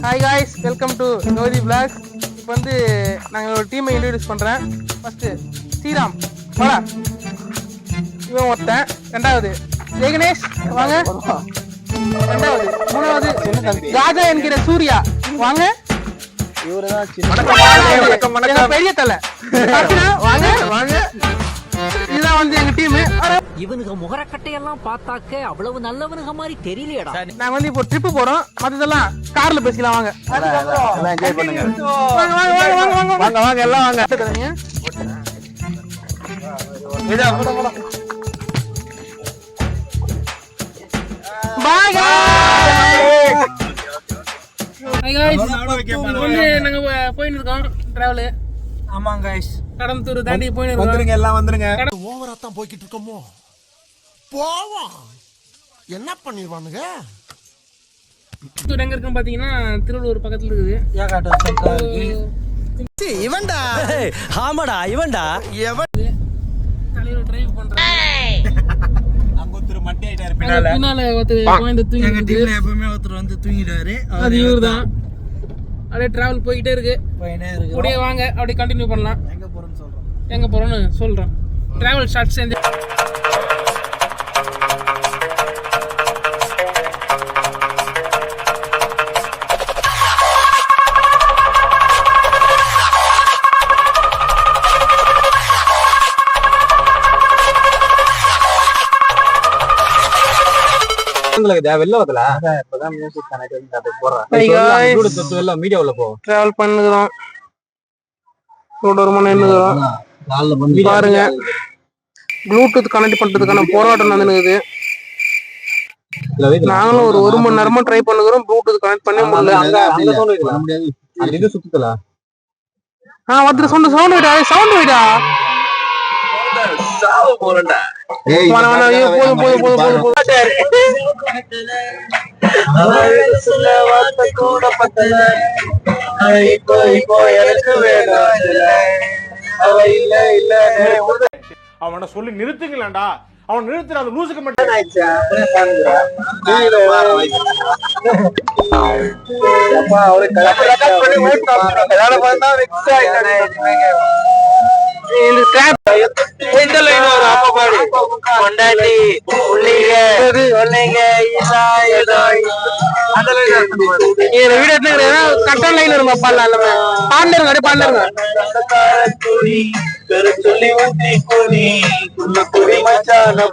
Hi guys, welcome to Jothi blogs. இப்போ வந்து நாங்கள் ஒரு டீமை இன்ட்ரடியூஸ் பண்ணுறேன். ஃபஸ்ட்டு ஸ்ரீராம் வாடா, இவன் ஒருத்தன். ரெண்டாவது ஜெகனேஷ் வாங்க. ரெண்டாவது மூணாவது ராஜா என்கிற சூர்யா வாங்க. பெரிய தலை வாங்க வாங்க. இதுதான் வந்து எங்க டீம். இவனுக்கு முகரக்கட்டையெல்லாம் பார்த்தாக்க அவ்வளவு நல்லவனுங்க மாதிரி தெரியலையடா. நாங்க வந்து இப்போ ட்ரிப்பு போறோம். மத்ததெல்லாம் கார்ல பேசிக்கலாம் வாங்க. என்ஜாய் பண்ணுங்க. வாங்க வாங்க வாங்க வாங்க வாங்க வாங்க வாங்க எல்லாம் வாங்க. பாய் गाइस, வந்து நாங்க போயிட்டு இருக்கோம் டிராவல். ஆமாங்க गाइस, கடம்பத்தூர் தாண்டி போயிட்டு இருக்கோம். வந்துருங்க எல்லாம் வந்துருங்க. ஓவரா தான் போய்கிட்டு இருக்கோமோ. போவோம், என்ன பண்ணிடுவானுங்க. எங்க இருக்குன்னு பாத்தீங்கன்னா திருவள்ளூர் பக்கத்துல இருக்குது. இவன்டா ஆமாடா இவன்டா தலையில டிரைவ் பண்றாங்க. அங்க ஒருத்தர் மட்டை ஆயிட்டாரு பின்னால. பின்னால ஒருத்தர் கோயந்த தூங்கி. எங்க டீம்ல எப்பவுமே ஒருத்தர் வந்து தூங்கிட்டாரு. அது இவர்தான். அப்படியே டிராவல் போயிட்டே இருக்கு. அப்படியே வாங்க, அப்படியே கண்டினியூ பண்ணலாம். எங்க போறோம்னு சொல்றோம். எங்க போறோம்னு சொல்றோம். டிராவல் ஸ்டார்ட் சேர்ந்து டிராவல் பண்ணுகிறோம். ஒரு மணி நேரம் பாருங்க. ப்ளூடூத் கனெக்ட் பண்றதுக்கான போராட்டம் நடந்துக்குது. நாங்களும் ஒரு மணி நேரமா ட்ரை பண்ணுகிறோம். ப்ளூடூத் கனெக்ட் பண்ண முடியல. ஒருத்தர் சவுண்ட் வைடா, சவுண்ட் வைடா. போதும் அவனை சொல்லி நிறுத்துங்களேன்டா. அவன் நிறுத்துற அந்த லூசுக்கு மட்டும்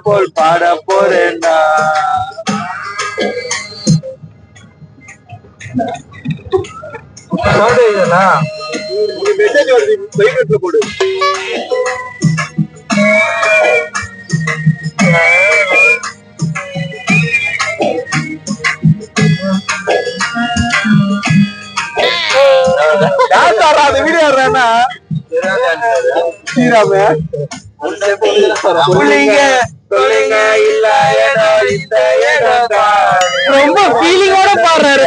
போல் பாட போறேன்டா. மெசேஜ் வருது, போடு. வீடியோ ரொம்ப ஃபீலிங்கோட பாடுறாரு.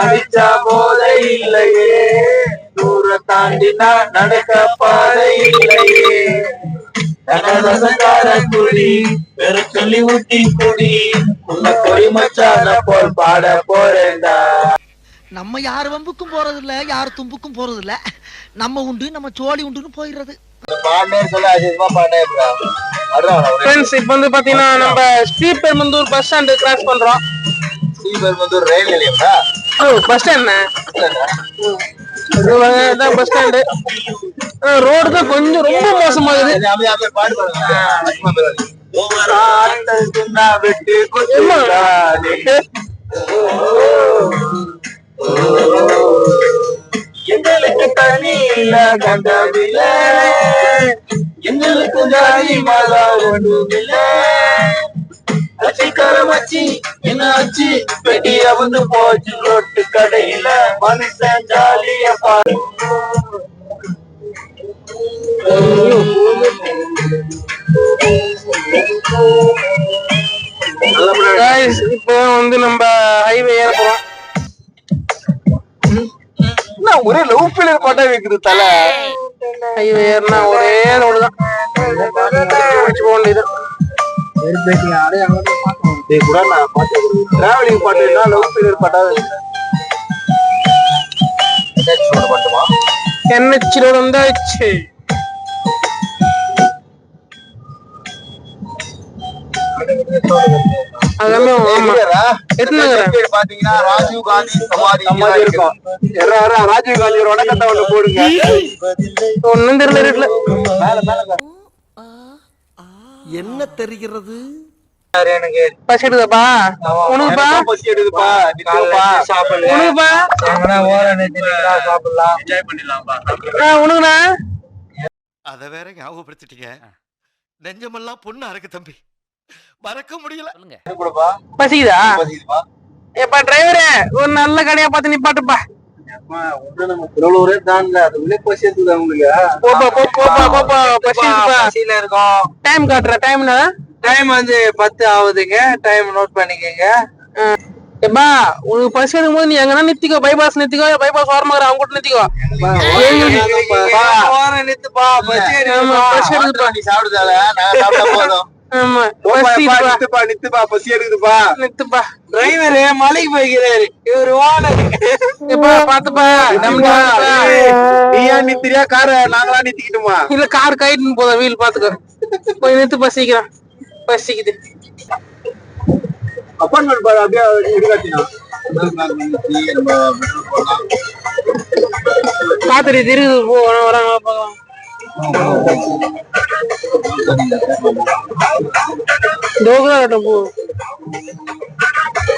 அடிச்சா போத இல்லையே, தூர தாண்டினா நடக்க பாதை இல்லையே. குடி பெற சொல்லி ஊட்டி குடி உள்ள கொடி மச்சான போல் பாட போறேன்டா. நம்ம யார் வம்புக்கும் போறது இல்ல, யார் தும்புக்கும் போறது இல்ல. நம்ம உண்டு, நம்ம சோழி உண்டுன்னு போயிடுறது. இப்ப வந்து பாத்தீங்கன்னா நம்ம ஸ்ரீபெரும்புதூர் பஸ் ஸ்டாண்ட் கிராஸ் பண்றோம். ஸ்ரீபெரும்புதூர் ரயில் நிலையம்டா. Bus stand bus stand. Road தான் கொஞ்சம் ரொம்ப மோசமாகுது. எங்களுக்கு தனி கண்டதில்ல, எங்களுக்கு ஜாதி மதம் ஒன்றுமில்ல. அச்சிக்கர மச்சி என்ன ஆச்சு பெட்டிய வந்து போச்சு ரோட்டு கடையில மனுஷன் ஜாலியா பாரு Guys, இப்போ வந்து நம்ம ஹைவே ஏற போறோம். ஒரே லவ் ஃபீலர் பாட்டா வைக்குது தலை ஹைவே ஏறினா ஒரே ரோடு தான். போக வேண்டியது. கூட நான் பாட்டு டிராவலிங் பாட்டு லவ் ஃபீலர் பாட்டா பாட்டுமா NH ரோடு வந்தாச்சு. அதெல்லாமே பாத்தீங்கன்னா ராஜீவ் காந்தி சமாதி இருக்கும். ராஜீவ் காந்தி வணக்கத்தை ஒண்ணு போடுங்க. ஒண்ணும் தெரியல வீட்டுல. என்ன தெரிகிறது? எனக்கு பசி எடுக்குதாப்பா? உனக்குப்பா? பசி எடுக்குதுப்பா. உனக்குப்பா? சாப்பிடலாம் என்ஜாய் பண்ணிடலாம்ப்பா. உனக்குண்ணா? அத வேற ஞாபகப்படுத்திட்டீங்க. நெஞ்சமெல்லாம் பொண்ணா இருக்கு தம்பி, மறக்க முடியல. பசிக்குதா? ஏப்பா டிரைவரே, ஒரு நல்ல கடையா பார்த்து நிப்பாட்டுப்பா. நம்ம திருவள்ளூரே தாண்டல அது உள்ளே பசி எடுக்குது உங்களுக்கு. போப்பா பசியில இருக்கோம். டைம் காட்டுற டைம்னா டைம் வந்து 10 ஆகுதுங்க. டைம் நோட் பண்ணிக்கங்க. ஏப்பா உனக்கு பசி எடுக்கும் போது நீ எங்கன்னா நிறுத்திக்கோ. பைபாஸ் நிறுத்திக்கோ, பைபாஸ் ஓரமா அவங்க கூட நிறுத்திக்கோ. நிறுத்துப்பா பசி எடுக்குதுப்பா. நீ சாப்பிடுதால நான் சாப்பிட்டா போதும். ஆமா நித்துப்பா பசி எடுக்குதுப்பா. நிறுத்துப்பா. டிரைவரு மலைக்கு போய்க்கிறாரு. இவரு ஓனர். பாத்துப்பா. நீயா நித்திரியா கார நாங்களா நித்திக்கிட்டுமா? இல்ல கார் கைட்டு போதா வீல் பாத்துக்கோ. போய் நிறுத்து பசிக்கிறான். பசிக்குது. அப்பார்ட்மெண்ட் பாரு அப்படியே எடுக்காட்டினா பாத்துட்டு இருக்குது. போ வராங்க பாக்கலாம். டோகரா போ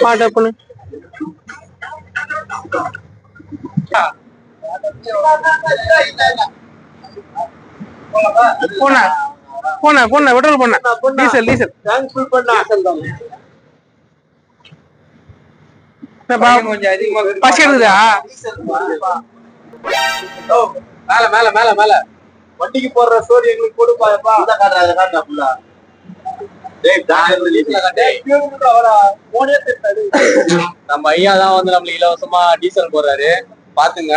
பாட்ட பண்ணு. போனா போனா போன பெட்ரோல் போன டீசல் டீசல் டேங்க் ஃபுல் பண்ணா கொஞ்சம் அதிகமா பசி எடுக்குதா? மேல மேல மேல மேல வண்டிக்கு போடுற ஸ்டோரி எங்களுக்கு கொடுப்பாப்பா. இந்த காட்டுறா அத காட்டுறா புள்ள. டேய் டாக்டர் லீஸ்ல காட்டே. போனே தெரியல. நம்ம ஐயா தான் வந்து நமக்கு இலவசமா டீசல் போடுறாரு. பாத்துங்க.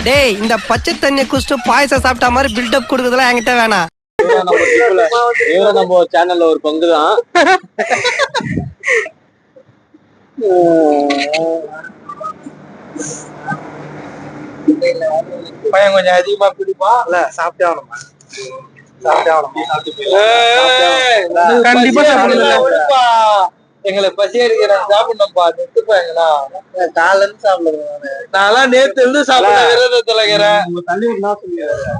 டேய் இந்த பச்சை தண்ணி குடிச்சிட்டு பாயசம் சாப்பிட்ட மாதிரி பில்டப் கொடுக்குறதுலாம் என்கிட்ட வேணாம். நம்ம சேனல்ல ஒரு பங்கு தான். பையன் கொஞ்சம் அதிகமா பிடிப்பா. இல்ல சாப்பிட்டே ஆகணுமா? சாப்பிட்டே ஆகணும். கண்டிப்பா சாப்பிடுப்பா. எங்களை பசி எடுக்கிற சாப்பிடணும்ப்பா. நிறுத்துப்பா எங்களா. காலைல இருந்து சாப்பிடுறது நான்லாம் நேத்து இருந்து சாப்பிட விரதத்துல இருக்கிறேன். உங்க தள்ளி விடா சொல்லிடுறேன்.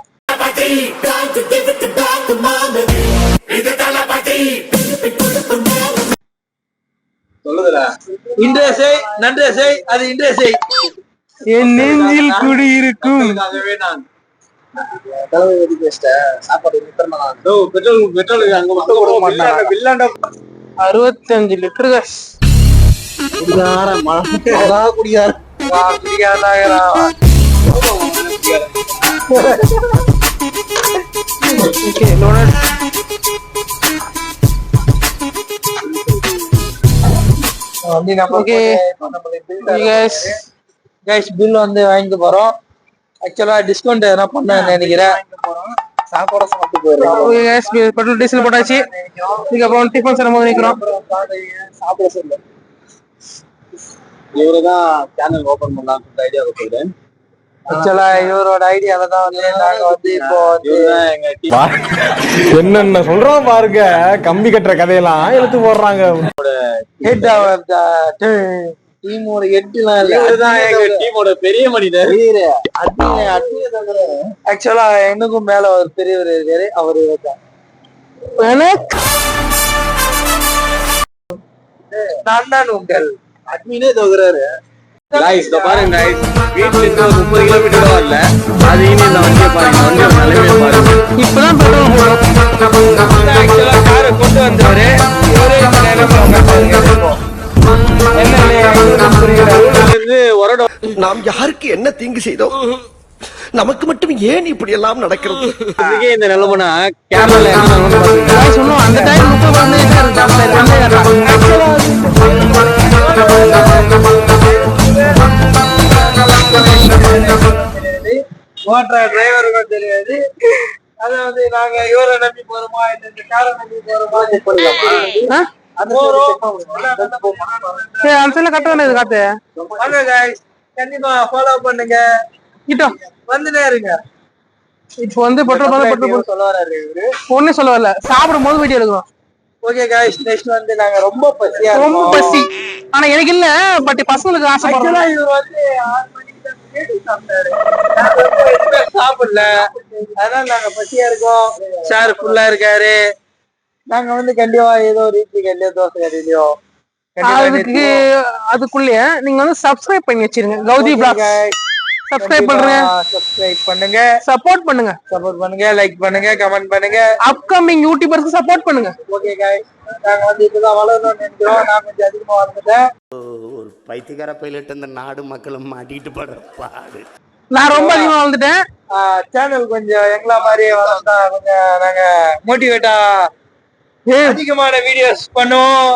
சொல்லுதுடா. இன்றைய செய் நன்றைய செய் அது இன்றைய செய். என் நெஞ்சில் குடியிருக்கும். நான் தளபதி சாப்பாடு பெட்ரோல் பெட்ரோல் அங்க மட்டும் கொடுக்க மாட்டாங்க. 65 லிட்டர் காஸ் பில் வந்து வாங்கிட்டு போறோம். ஆக்சுவலா டிஸ்கவுண்ட் எதனா பண்ண நினைக்கிறேன். சாப்பாடு சாப்பிட்டு போயிடுறோம். பெட்ரோல் டீசல் போட்டாச்சு. இதுக்கப்புறம் டிஃபன் செய்யும் போது நிக்கிறோம். சாப்பிட சொல்ல இவருதான் சேனல் ஓபன் பண்ணலாம்னு ஐடியா கொடுத்துருக்கேன். ஆக்சுவலா இவரோட ஐடியால தான் வந்து நாங்க வந்து இப்போ என்னென்ன சொல்றோம் பாருங்க. கம்பி கட்டுற கதையெல்லாம் எடுத்து போடுறாங்க. ஹெட் ஆஃப் தி டீமோட ஹெட்லாம் இல்ல. இவர்தான் எங்க டீமோட பெரிய மனிதர். ஆக்சுவலா எனக்கும் மேல ஒரு பெரியவர் இருக்காரு. அவரு நான் தான் உங்கள் அட்மினே தோகுறாரு. गाइस तो பாருங்க गाइस வீட்ல இருந்து 30 கிலோமீட்டர் வரல. அது இனி இந்த வண்டியை பாருங்க. வண்டியோட நிலைமையை பாருங்க. இப்பதான் பெட்ரோல் போடுறோம். ஆக்சுவலா காரை கொண்டு வந்தவரு இவரே இந்த நிலைமை நாம் யாருக்கு என்ன தீங்கு செய்தோம்? நமக்கு மட்டும் ஏன் இப்படி எல்லாம் நடக்கிறது? இந்த நிலைமைனா கேரளால சொன்னோம் அந்த டைம் 30 ஓட்டுற டிரைவருக்கும் தெரியாது. அதாவது நாங்க இவரை நம்பி போறோமா இந்த காரை நம்பி போறோமா கண்டிப்பா ஃபாலோ பண்ணுங்க. வந்துட்டே இருங்க. இப்போ வந்து பெட்ரோல் சொல்ல வராரு இவரு. ஒண்ணு சொல்ல வரல, சாப்பிடும் போது வீடியோ எடுக்கிறோம். ஓகே गाइस, நெக்ஸ்ட் வந்து நாங்க ரொம்ப பசி. ஆனா எனக்கு இல்ல, பட் பசங்களுக்கு ஆசைப்படுறோம். இவர் வந்து 6 மணிக்கு தான் கேடி சாப்பிட்டாரு. நாங்க எதுவுமே சாப்பிடல, அதனால நாங்க பசியா இருக்கோம். சார் ஃபுல்லா இருக்காரு. நாங்க வந்து கண்டிப்பா ஏதோ ஒரு இட்லி கண்டிப்பா தோசை கண்டிப்பா அதுக்குள்ளேயே நீங்க வந்து சப்ஸ்கிரைப் பண்ணி வச்சிருங்க. கௌதி பிளாக்ஸ் சப்ஸ்கிரைப் பண்ணுங்க, சப்போர்ட் பண்ணுங்க, லைக் பண்ணுங்க, கமெண்ட் பண்ணுங்க. அப்கமிங் யூடியூபர்ஸ்க்கு சப்போர்ட் பண்ணுங்க. ஓகே गाइस, நாங்க வந்து இப்பதான் வளரணும்னு நினைக்கிறோம். நான் கொஞ்சம் அதிகமா வளர்ந்துட்டேன். ஒரு பைத்தியக்கார பைலட் இந்த நாடு மக்களும் மாட்டிட்டு படுற பாடு. நான் ரொம்ப அதிகமா வளர்ந்துட்டேன். சேனல் கொஞ்சம் எங்களா மாதிரியே வளர்ந்தா கொஞ்சம் நாங்க மோட்டிவேட்டா அதிகமான வீடியோஸ் பண்ணுவோம்.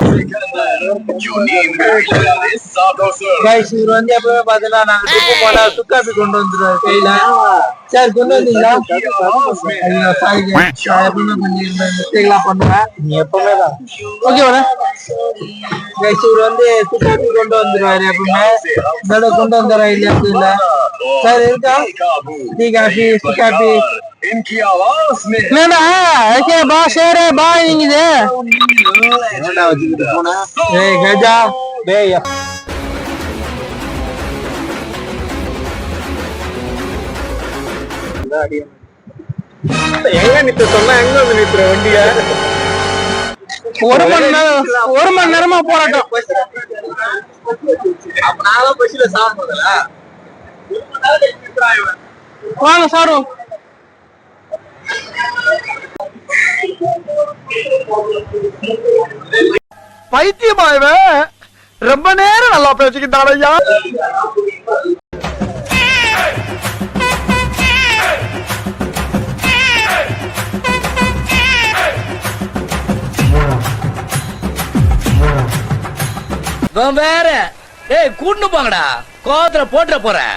गाइस, இவர் வந்து எப்பவுமே பாத்தீங்கன்னா நாங்க ட்ரிப்பு போனா சுக்காப்பி கொண்டு வந்துருவாரு கையில. சார் கொண்டு வந்தீங்களா? எப்பவுமே கொஞ்சம் மிஸ்டேக்லாம் பண்ணுவேன். நீ எப்பவுமே தான் ஓகே வர. गाइस, இவர் வந்து சுக்காப்பி கொண்டு வந்துருவாரு எப்பவுமே. இதோட கொண்டு வந்துடுறா இல்லையா இல்ல சார் இருக்கா? டீ காஃபி சுக்காப்பி என்னடா ஓகே பா ஷேர் பாய் நீங்க என்னடா வச்சிட்டு போனா? ஏய் கஜா டேய் எங்க நித்து சொன்னா எங்க வந்து நித்துற வண்டிய? 1 மணி நேரமா போராட்டம். அப்ப நானும் பஸ்ல சாப்பிடுறதுல வாங்க சாப்பிடுவோம். பைத்தியமாயவே ரொம்ப நேரம் நல்லா பேசிக்கிட்டான் ஐயா. வேற ஏய் கூட்டு போங்கடா, கோவத்துல போட்டுற போறேன்.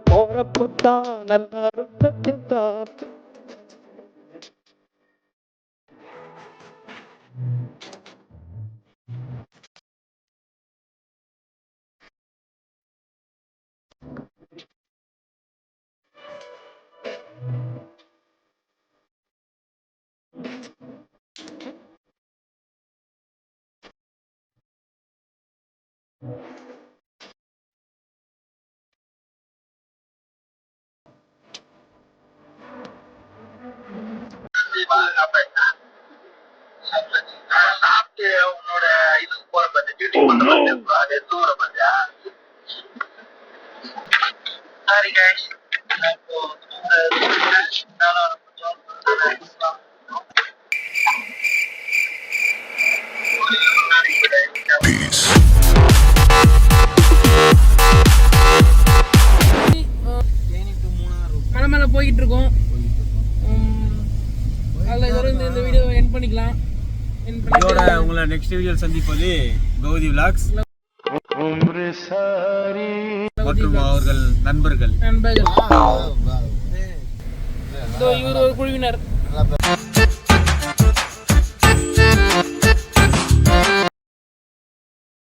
போறப்பதான் நல்லா இருந்ததுதான். சாப்பிட்டு உன்னோட இதுக்கு போற பத்தி டியூட்டி பண்ற அது தூர பத்தியா? சாரி गाइस, நான் இப்போ மலை மேல போயிட்டு இருக்கோம். அதில் இதோட இந்த வீடியோ எண்ட் பண்ணிக்கலாம். இதோட உங்களை நெக்ஸ்ட் வீடியோ சந்திப்பது கௌதி விலாக்ஸ் மற்றும் அவர்கள் நண்பர்கள். இதோ இவர் ஒரு குழுவினர்.